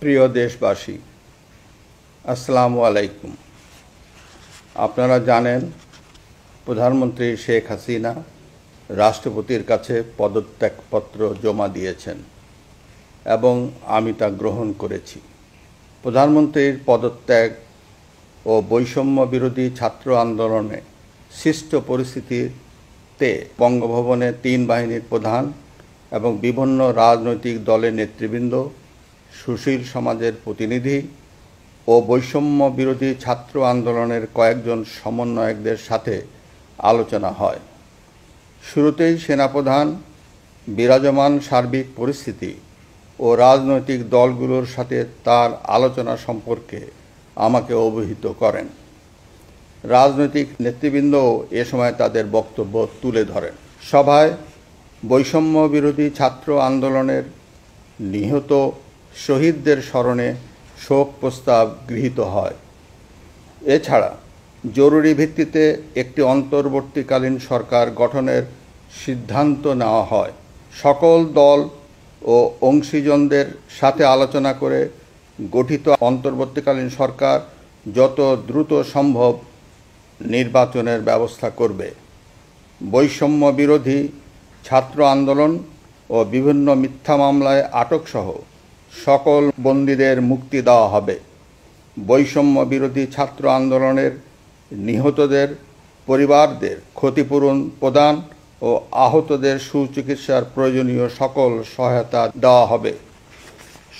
প্রিয় দেশবাসী, আসসালামু আলাইকুম। আপনারা জানেন প্রধানমন্ত্রী শেখ হাসিনা রাষ্ট্রপতির কাছে পদত্যাগপত্র জমা দিয়েছেন এবং আমি তা গ্রহণ করেছি। প্রধানমন্ত্রীর পদত্যাগ ও বৈষম্য বিরোধী ছাত্র আন্দোলনে সৃষ্ট পরিস্থিতিতে বঙ্গভবনে 3 বাহিনীর প্রধান এবং বিভিন্ন রাজনৈতিক দলের নেতৃবৃন্দ, সুশীল সমাজের প্রতিনিধি ও বৈষম্য বিরোধী ছাত্র আন্দোলনের কয়েকজন সমন্বয়কদের সাথে আলোচনা হয়। শুরুতেই সেনাপ্রধান বিরাজমান সার্বিক পরিস্থিতি ও রাজনৈতিক দলগুলোর সাথে তার আলোচনা সম্পর্কে আমাকে অবহিত করেন। রাজনৈতিক নেতৃবৃন্দও এ সময় তাদের বক্তব্য তুলে ধরেন। সভায় বৈষম্য বিরোধী ছাত্র আন্দোলনের নিহত শহীদদের স্মরণে শোক প্রস্তাব গৃহীত হয়। এছাড়া জরুরি ভিত্তিতে একটি অন্তর্বর্তীকালীন সরকার গঠনের সিদ্ধান্ত নেওয়া হয়। সকল দল ও অংশীজনদের সাথে আলোচনা করে গঠিত অন্তর্বর্তীকালীন সরকার যত দ্রুত সম্ভব নির্বাচনের ব্যবস্থা করবে। বৈষম্য বিরোধী ছাত্র আন্দোলন ও বিভিন্ন মিথ্যা মামলায় আটকসহ সকল বন্দীদের মুক্তি দেওয়া হবে। বৈষম্য বিরোধী ছাত্র আন্দোলনের নিহতদের পরিবারদের ক্ষতিপূরণ প্রদান ও আহতদের সুচিকিৎসার প্রয়োজনীয় সকল সহায়তা দেওয়া হবে।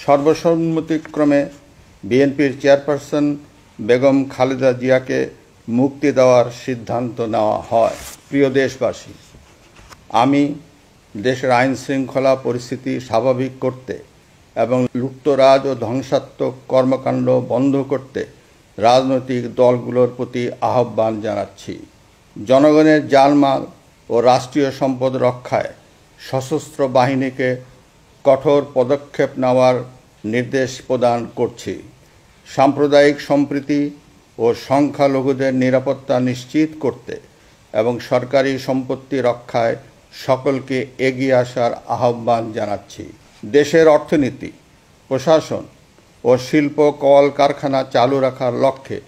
সর্বসম্মতিক্রমে বিএনপির চেয়ারপারসন বেগম খালেদা জিয়াকে মুক্তি দেওয়ার সিদ্ধান্ত নেওয়া হয়। প্রিয় দেশবাসী, আমি দেশের আইন শৃঙ্খলা পরিস্থিতি স্বাভাবিক করতে এবং লুটতরাজ ও ধ্বংসাত্মক কর্মকাণ্ড বন্ধ করতে রাজনৈতিক দলগুলোর প্রতি আহ্বান জানাচ্ছি। জনগণের জানমাল ও রাষ্ট্রীয় সম্পদ রক্ষায় সশস্ত্র বাহিনীকে কঠোর পদক্ষেপ নেওয়ার নির্দেশ প্রদান করছি। সাম্প্রদায়িক সম্প্রীতি ও সংখ্যালঘুদের নিরাপত্তা নিশ্চিত করতে এবং সরকারি সম্পত্তি রক্ষায় সকলকে এগিয়ে আসার আহ্বান জানাচ্ছি। দেশের অর্থনীতি, প্রশাসন ও শিল্প কলকারখানা চালু রাখার লক্ষ্যে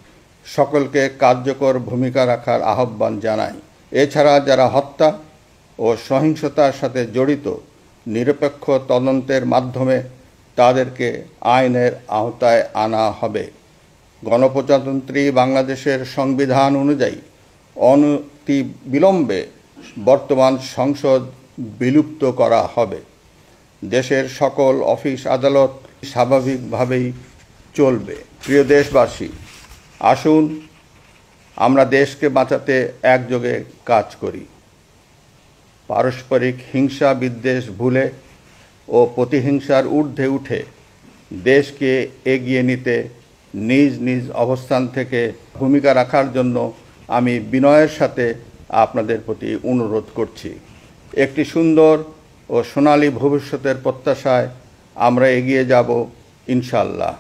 সকলকে কার্যকর ভূমিকা রাখার আহ্বান জানাই। এছাড়া যারা হত্যা ও সহিংসতার সাথে জড়িত নিরপেক্ষ তদন্তের মাধ্যমে তাদেরকে আইনের আওতায় আনা হবে। গণপ্রজাতন্ত্রী বাংলাদেশের সংবিধান অনুযায়ী অনতিবিলম্বে বর্তমান সংসদ বিলুপ্ত করা হবে। দেশের সকল অফিস আদালত স্বাভাবিকভাবেই চলবে। প্রিয় দেশবাসী, আসুন আমরা দেশকে বাঁচাতে একযোগে কাজ করি। পারস্পরিক হিংসা বিদ্বেষ ভুলে ও প্রতিহিংসার ঊর্ধ্বে উঠে দেশকে এগিয়ে নিতে নিজ নিজ অবস্থান থেকে ভূমিকা রাখার জন্য আমি বিনয়ের সাথে আপনাদের প্রতি অনুরোধ করছি। একটি সুন্দর ও সোনালী ভবিষ্যতের প্রত্যাশায় আমরা এগিয়ে যাব ইনশাআল্লাহ।